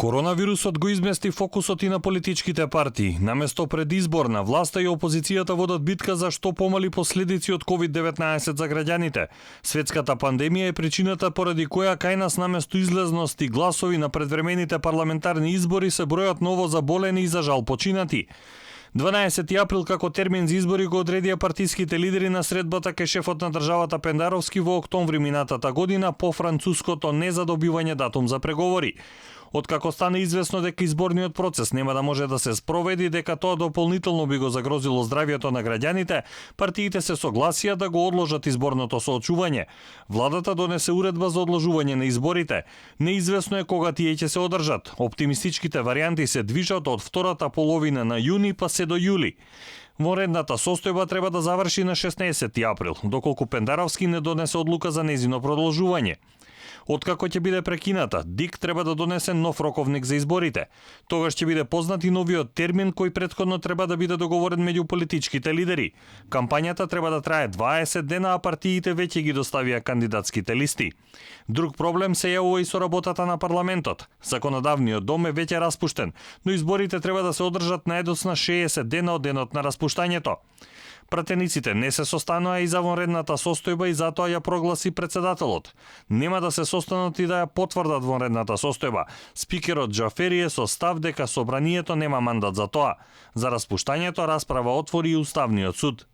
Коронавирусот го измести фокусот и на политичките партии. Наместо предизборна, власта и опозицијата водат битка за што помали последици од COVID-19 за граѓаните. Светската пандемија е причината поради која кај нас наместо излезност и гласови на предвремените парламентарни избори се бројат ново заболени и за жал починати. 12 април како термин за избори го одредија партиските лидери на средбата кај шефот на државата Пендаровски во октомври минатата година по француското незадобивање датум за преговори. Откако стане известно дека изборниот процес нема да може да се спроведи, дека тоа дополнително би го загрозило здравјето на граѓаните, партиите се согласија да го одложат изборното соочување. Владата донесе уредба за одложување на изборите. Неизвестно е кога тие ќе се одржат. Оптимистичките варијанти се движат од втората половина на јуни па се до јули. Вонредната состојба треба да заврши на 16 април, доколку Пендаровски не донесе одлука за нејзино продолжување. Откако ќе биде прекината, ДИК треба да донесе нов роковник за изборите. Тогаш ќе биде познат и новиот термин кој претходно треба да биде договорен меѓу политичките лидери. Кампањата треба да трае 20 дена, а партиите веќе ги доставија кандидатските листи. Друг проблем се јавува и со работата на парламентот. Законодавниот дом е веќе распуштен, но изборите треба да се одржат најдоцна 60 дена од денот на распуштањето. Пратениците не се состаноа и за вонредната состојба и затоа ја прогласи председателот. Нема да се состанат и да ја потврдат вонредната состојба. Спикерот Џафери е со став дека собранието нема мандат за тоа. За распуштањето расправа отвори и Уставниот суд.